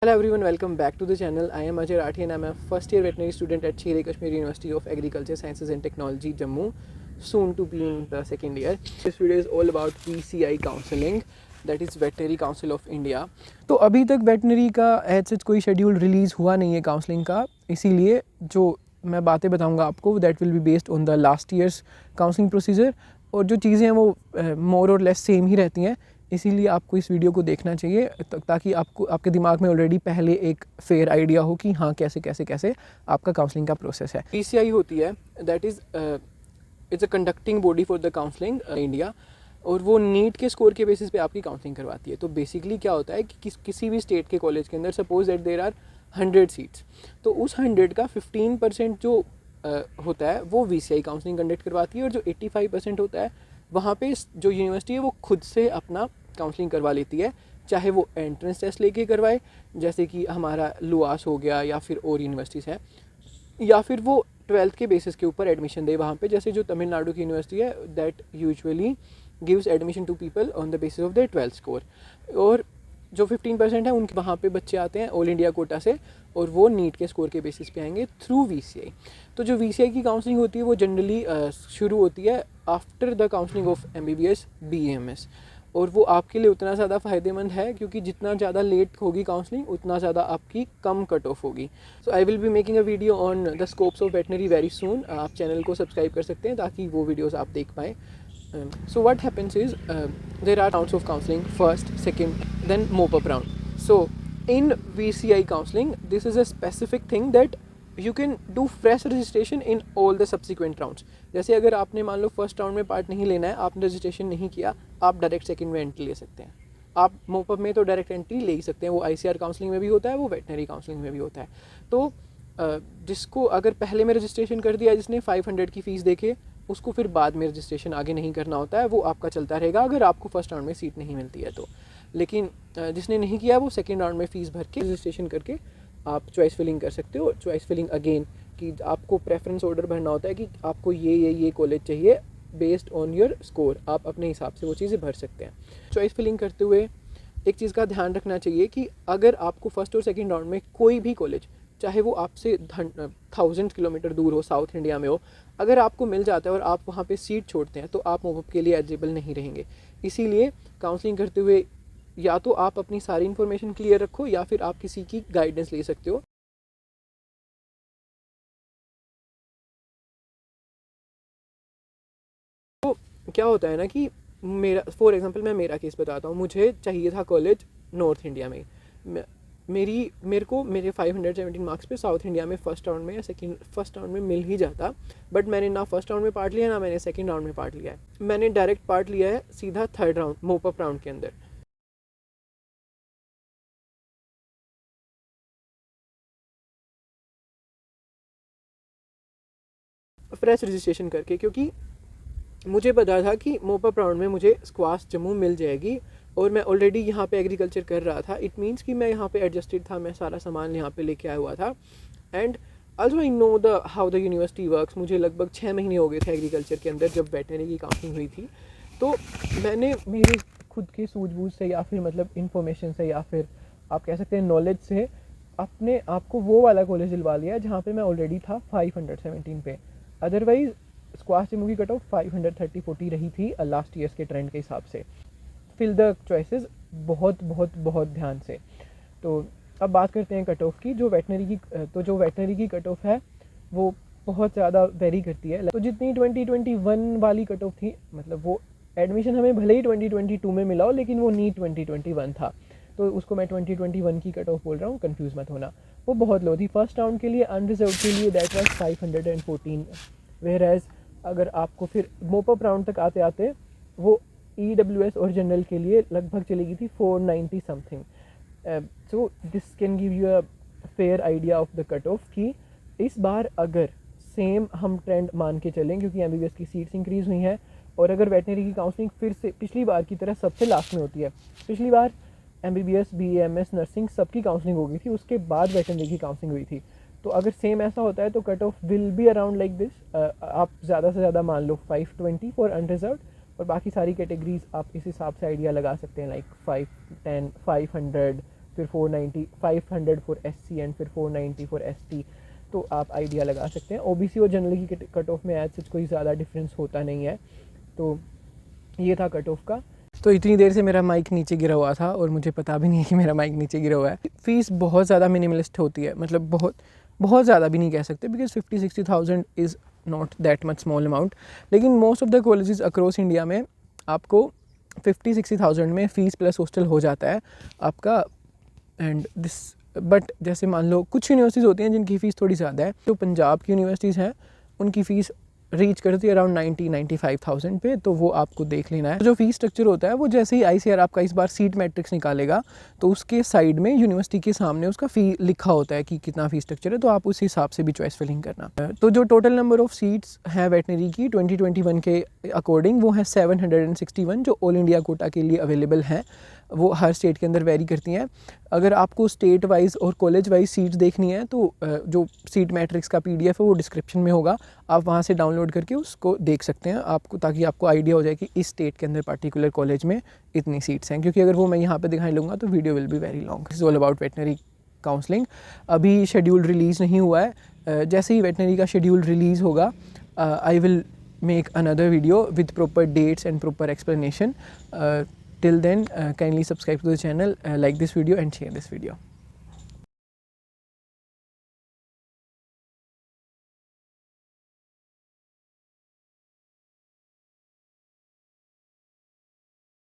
Hello everyone, welcome back to the channel. I am Ajay Rathi and I am a first year veterinary student at Sher Kashmir University of Agriculture Sciences and Technology, Jammu, soon to be in the second year. This video is all about VCI counselling, that is Veterinary Council of India. तो अभी तक veterinary का as such कोई schedule release हुआ नहीं है counselling का, इसीलिए जो मैं बातें बताऊंगा आपको that will be based on the last years counselling procedure, और जो चीज़ें हैं वो मोर और लेस सेम ही रहती हैं। इसीलिए आपको इस वीडियो को देखना चाहिए ताकि आपको आपके दिमाग में ऑलरेडी पहले एक फेयर आइडिया हो कि हाँ कैसे कैसे कैसे आपका काउंसलिंग का प्रोसेस है। पीसीआई होती है, that is it's a conducting body for the counselling India, और वो नीट के स्कोर के बेसिस पे आपकी काउंसलिंग करवाती है। तो बेसिकली क्या होता है कि किसी भी स्टेट के कॉलेज के अंदर suppose that there are 100 seats, तो उस 100 का 15% जो होता है वो VCI काउंसलिंग कंडक्ट करवाती है, और जो 85% होता है वहाँ पे जो यूनिवर्सिटी है वो खुद से अपना काउंसलिंग करवा लेती है, चाहे वो एंट्रेंस टेस्ट लेके करवाए जैसे कि हमारा लुआस हो गया या फिर और यूनिवर्सिटीज़ हैं, या फिर वो 12th के बेसिस के ऊपर एडमिशन दे वहाँ पे, जैसे जो तमिलनाडु की यूनिवर्सिटी है that usually gives admission to people on the basis of their 12th score. और जो 15% है उनके वहाँ पे बच्चे आते हैं ऑल इंडिया कोटा से, और वो नीट के स्कोर के बेसिस पे आएंगे थ्रू VCI। तो जो VCI की काउंसलिंग होती है वो जनरली शुरू होती है after the counselling of MBBS BAMS, और वो आपके लिए उतना ज़्यादा फ़ायदेमंद है क्योंकि जितना ज़्यादा लेट होगी काउंसलिंग उतना ज़्यादा आपकी कम कट ऑफ होगी। So I will be making a video on the scopes of veterinary very soon. आप चैनल को सब्सक्राइब कर सकते हैं ताकि वो वीडियोज़ आप देख पाएँ। So what happens is there are rounds of counselling, first, second, then mop-up round. So in VCI counselling, this is a specific thing that you can do fresh registration in all the subsequent rounds. जैसे अगर आपने मान लो first round में part नहीं लेना है, आपने registration नहीं किया, आप डायरेक्ट सेकंड में एंट्री ले सकते हैं। आप मोपअप में तो डायरेक्ट एंट्री ले ही सकते हैं, वो ICR काउंसलिंग में भी होता है, वो वेटनरी काउंसलिंग में भी होता है। तो जिसको अगर पहले में रजिस्ट्रेशन कर दिया जिसने 500 की फ़ीस देके, उसको फिर बाद में रजिस्ट्रेशन आगे नहीं करना होता है, वो आपका चलता रहेगा अगर आपको फर्स्ट राउंड में सीट नहीं मिलती है तो। लेकिन जिसने नहीं किया वो सेकेंड राउंड में फ़ीस भर के रजिस्ट्रेशन करके आप चॉइस फिलिंग कर सकते हो। चॉइस फिलिंग अगेन कि आपको प्रेफरेंस ऑर्डर भरना होता है कि आपको ये कॉलेज चाहिए बेस्ड ऑन योर स्कोर, आप अपने हिसाब से वो चीज़ें भर सकते हैं। चॉइस फिलिंग करते हुए एक चीज़ का ध्यान रखना चाहिए कि अगर आपको फर्स्ट और सेकेंड राउंड में कोई भी कॉलेज, चाहे वो आपसे 1000 किलोमीटर दूर हो, साउथ इंडिया में हो, अगर आपको मिल जाता है और आप वहाँ पे सीट छोड़ते हैं तो आप मोपअप के लिए एलिजिबल नहीं रहेंगे। इसीलिए काउंसलिंग करते हुए या तो आप अपनी सारी इन्फॉर्मेशन क्लियर रखो या फिर आप किसी की गाइडेंस ले सकते हो। तो क्या होता है ना कि मेरा फॉर एग्जांपल मैं मेरा केस बताता हूँ, मुझे चाहिए था कॉलेज नॉर्थ इंडिया में। मेरे को मेरे 517 मार्क्स पे साउथ इंडिया में फर्स्ट राउंड में या फर्स्ट राउंड में मिल ही जाता, बट मैंने ना फर्स्ट राउंड में पार्ट लिया ना मैंने सेकंड राउंड में पार्ट लिया है। मैंने डायरेक्ट पार्ट लिया है सीधा थर्ड राउंड मोपअप राउंड के अंदर। फ्रेश रजिस्ट्रेशन करके, क्योंकि मुझे पता था कि मोपअप राउंड में मुझे स्क्वाश जम्मू मिल जाएगी, और मैं ऑलरेडी यहाँ पे एग्रीकल्चर कर रहा था। इट मीन्स कि मैं यहाँ पे एडजस्टेड था, मैं सारा सामान यहाँ पे लेके आया हुआ था। And also I know the how the university works. मुझे लगभग 6 महीने हो गए थे एग्रीकल्चर के अंदर जब वेटनरी की काउंसलिंग हुई थी। तो मैंने मेरे खुद के सूझबूझ से या फिर मतलब इन्फॉर्मेशन से या फिर आप कह सकते हैं नॉलेज से अपने आप को वो वाला कॉलेज दिलवा लिया जहाँ पे मैं ऑलरेडी था 517 पे। अदरवाइज़ स्क्वाश जम्मू की कट ऑफ 530-40 रही थी लास्ट ईयर्स के ट्रेंड के हिसाब से। फिल द चॉइसेस बहुत बहुत बहुत ध्यान से। तो अब बात करते हैं कट ऑफ की। जो वेटनरी की कट ऑफ है वो बहुत ज़्यादा वेरी करती है। तो जितनी 2021 वाली कट ऑफ थी, मतलब वो एडमिशन हमें भले ही 2022 में मिला हो लेकिन वो नीट 2021 था, तो उसको मैं 2021 की कट ऑफ बोल रहा हूँ, कंफ्यूज मत होना। वो बहुत लो थी फर्स्ट राउंड के लिए, अनरिजर्व के लिए दैट वाज 514, वेयर एज अगर आपको फिर मोपअप राउंड तक आते आते वो EWS और जनरल के लिए लगभग चलेगी थी 490 something. So this can give you a fair idea of the cut off कि इस बार अगर सेम हम ट्रेंड मान के चलें, क्योंकि MBBS की सीट्स इंक्रीज़ हुई हैं, और अगर वेटनरी की काउंसलिंग फिर से पिछली बार की तरह सबसे लास्ट में होती है। पिछली बार MBBS BAMS नर्सिंग सबकी काउंसलिंग हो गई थी, उसके बाद वेटनरी की काउंसलिंग हुई थी। तो अगर सेम ऐसा होता है तो cut off will be around like this. आप ज़्यादा से ज़्यादा मान लो 520 फॉर अनरिजर्व, और बाकी सारी कैटेगरीज आप इस हिसाब से आइडिया लगा सकते हैं, लाइक 510, 500, फिर 490 500 फॉर SC एंड फिर 490 फॉर ST। तो आप आइडिया लगा सकते हैं। OBC और जनरल की कट ऑफ में एज सच कोई ज़्यादा डिफरेंस होता नहीं है। तो ये था कट ऑफ का। तो इतनी देर से मेरा माइक नीचे गिरा हुआ था और मुझे पता भी नहीं है कि मेरा माइक नीचे गिरा हुआ है। फ़ीस बहुत ज़्यादा मिनिमलिस्ट होती है, मतलब बहुत ज़्यादा भी नहीं कह सकते, because 50-60,000 is not that much small amount. लेकिन most of the colleges across India में आपको 50-60,000 में फ़ीस प्लस हॉस्टल हो जाता है आपका। एंड दिस बट जैसे मान लो कुछ यूनिवर्सिटीज़ होती हैं जिनकी फ़ीस थोड़ी ज़्यादा है। तो पंजाब की यूनिवर्सिटीज़ हैं उनकी फ़ीस रीच करती है अराउंड 90-95,000 पे। तो वो आपको देख लेना है। जो फ़ीस स्ट्रक्चर होता है वो जैसे ही ICAR आपका इस बार सीट मैट्रिक्स निकालेगा तो उसके साइड में यूनिवर्सिटी के सामने उसका फ़ी लिखा होता है कि कितना फ़ीस स्ट्रक्चर है। तो आप उस हिसाब से भी चॉइस फिलिंग करना। तो जो टोटल नंबर ऑफ़ सीट्स हैं वेटनरी की 2021 के अकॉर्डिंग वो है 761, जो ऑल इंडिया कोटा के लिए अवेलेबल हैं। वो हर स्टेट के अंदर वेरी करती हैं। अगर आपको स्टेट वाइज और कॉलेज वाइज सीट्स देखनी है तो जो सीट मैट्रिक्स का PDF है वो डिस्क्रिप्शन में होगा, आप वहाँ से डाउनलोड करके उसको देख सकते हैं आपको, ताकि आपको आइडिया हो जाए कि इस स्टेट के अंदर पर्टिकुलर कॉलेज में इतनी सीट्स हैं। क्योंकि अगर वो मैं यहाँ पे दिखाई लूँगा तो video will be very long. This is all about veterinary counselling. अभी शेड्यूल रिलीज़ नहीं हुआ है। जैसे ही वेटनरी का शेड्यूल रिलीज़ होगा I will make another video with proper dates and proper explanation. Till then, kindly subscribe to the channel, like this video and share this video.